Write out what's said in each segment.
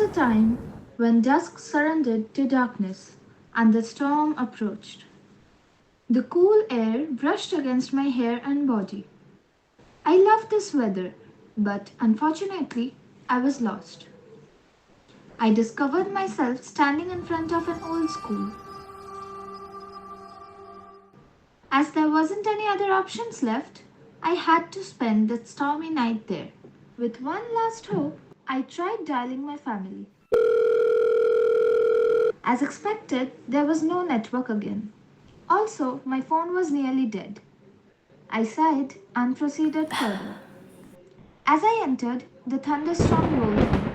a time when dusk surrendered to darkness and the storm approached. The cool air brushed against my hair and body. I loved this weather, but unfortunately, I was lost. I discovered myself standing in front of an old school. As there wasn't any other options left, I had to spend that stormy night there. With one last hope, I tried dialing my family. As expected, there was no network again. Also, my phone was nearly dead. I sighed and proceeded further. As I entered, the thunderstorm rolled in.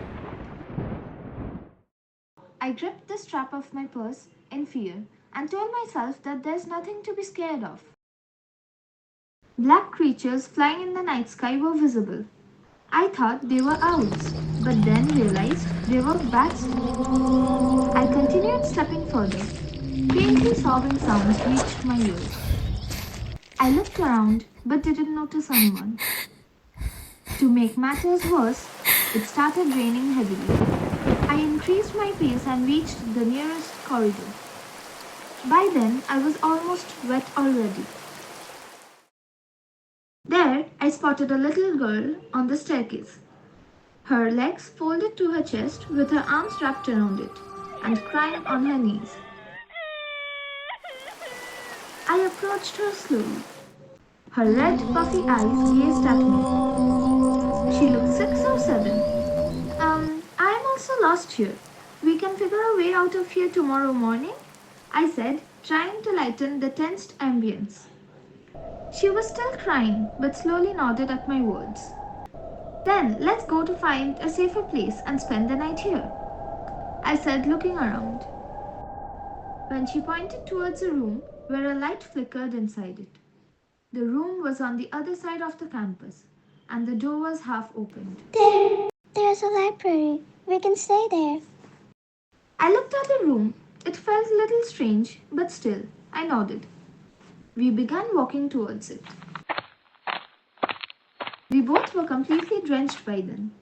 I gripped the strap of my purse in fear and told myself that there's nothing to be scared of. Black creatures flying in the night sky were visible. I thought they were owls, but then realized they were bats too. I continued stepping further. Faintly sobbing sounds reached my ears. I looked around but didn't notice anyone. To make matters worse, it started raining heavily. I increased my pace and reached the nearest corridor. By then, I was almost wet already. There, I spotted a little girl on the staircase. Her legs folded to her chest with her arms wrapped around it and crying on her knees. I approached her slowly. Her red, puffy eyes gazed at me. She looked 6 or 7. I'm also lost here. We can figure a way out of here tomorrow morning, I said, trying to lighten the tensed ambience. She was still crying, but slowly nodded at my words. Then let's go to find a safer place and spend the night here, I said, looking around. When she pointed towards a room where a light flickered inside it. The room was on the other side of the campus, and the door was half opened. There's a library. We can stay there. I looked at the room. It felt a little strange, but still, I nodded. We began walking towards it. We both were completely drenched by then.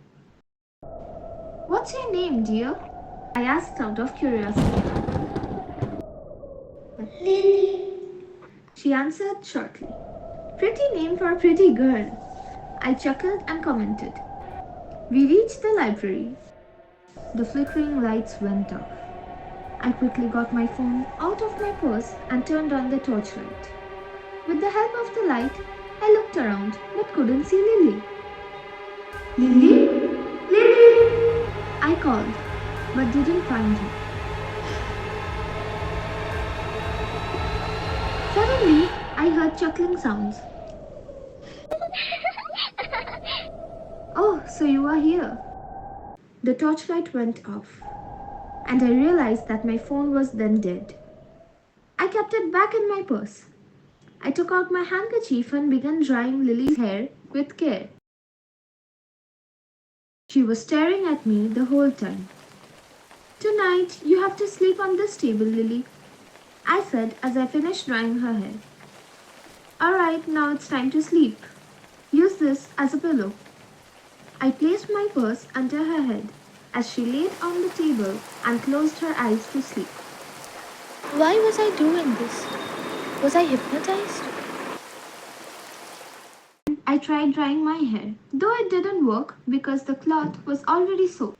What's your name, dear? I asked out of curiosity. Lily. She answered shortly. Pretty name for a pretty girl. I chuckled and commented. We reached the library. The flickering lights went off. I quickly got my phone out of my purse and turned on the torchlight. With the help of the light, I looked around but couldn't see Lily. Lily? Lily! I called, but didn't find her. Suddenly, I heard chuckling sounds. Oh, so you are here. The torchlight went off, and I realized that my phone was then dead. I kept it back in my purse. I took out my handkerchief and began drying Lily's hair with care. She was staring at me the whole time. Tonight, you have to sleep on this table, Lily, I said as I finished drying her hair. Alright, now it's time to sleep. Use this as a pillow. I placed my purse under her head as she laid on the table and closed her eyes to sleep. Why was I doing this? Was I hypnotized? I tried drying my hair, though it didn't work because the cloth was already soaked.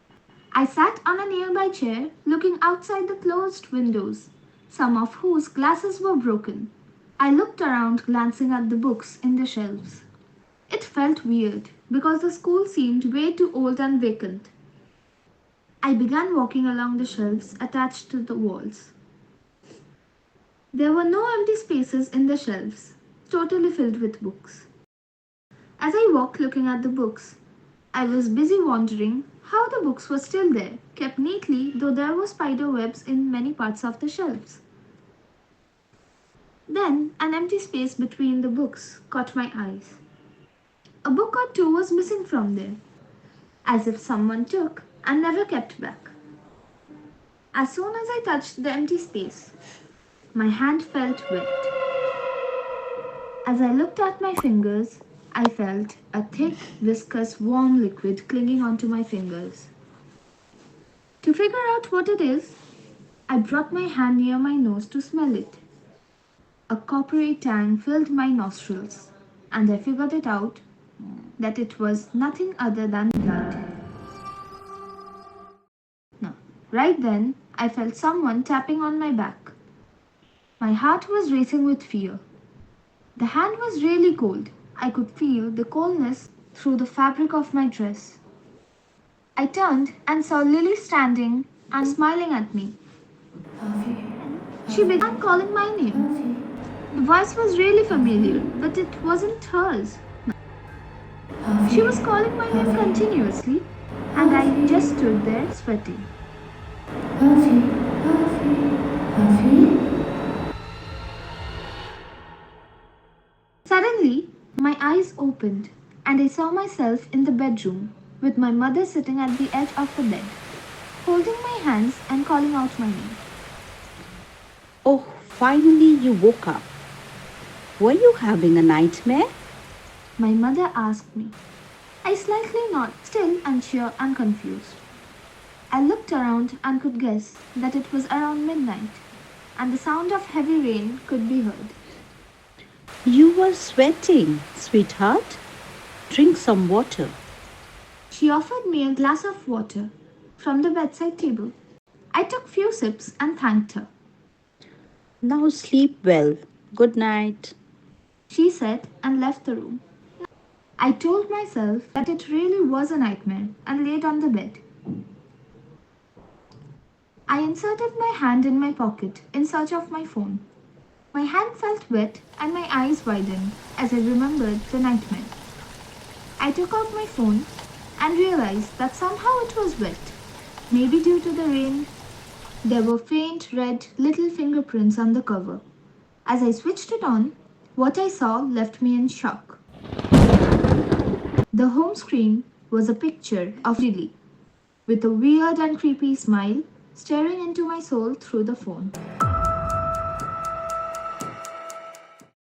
I sat on a nearby chair looking outside the closed windows, some of whose glasses were broken. I looked around, glancing at the books in the shelves. It felt weird because the school seemed way too old and vacant. I began walking along the shelves attached to the walls. There were no empty spaces in the shelves, totally filled with books. As I walked looking at the books, I was busy wondering how the books were still there, kept neatly, though there were spider webs in many parts of the shelves. Then an empty space between the books caught my eyes. A book or two was missing from there, as if someone took and never kept back. As soon as I touched the empty space, my hand felt wet. As I looked at my fingers, I felt a thick, viscous, warm liquid clinging onto my fingers. To figure out what it is, I brought my hand near my nose to smell it. A coppery tang filled my nostrils, and I figured it out that it was nothing other than blood. No. Right then, I felt someone tapping on my back. My heart was racing with fear. The hand was really cold. I could feel the coldness through the fabric of my dress. I turned and saw Lily standing and smiling at me. She began calling my name. The voice was really familiar, but it wasn't hers. She was calling my name continuously, and I just stood there sweating. Suddenly, my eyes opened, and I saw myself in the bedroom with my mother sitting at the edge of the bed, holding my hands and calling out my name. Oh, finally you woke up. Were you having a nightmare? My mother asked me. I slightly nodded, still unsure and confused. I looked around and could guess that it was around midnight, and the sound of heavy rain could be heard. You were sweating, sweetheart. Drink some water. She offered me a glass of water from the bedside table. I took few sips and thanked her. Now sleep well. Good night. She said and left the room. I told myself that it really was a nightmare and laid on the bed. I inserted my hand in my pocket in search of my phone. My hand felt wet and my eyes widened as I remembered the nightmare. I took out my phone and realized that somehow it was wet, maybe due to the rain. There were faint red little fingerprints on the cover. As I switched it on, what I saw left me in shock. The home screen was a picture of Lily, with a weird and creepy smile staring into my soul through the phone.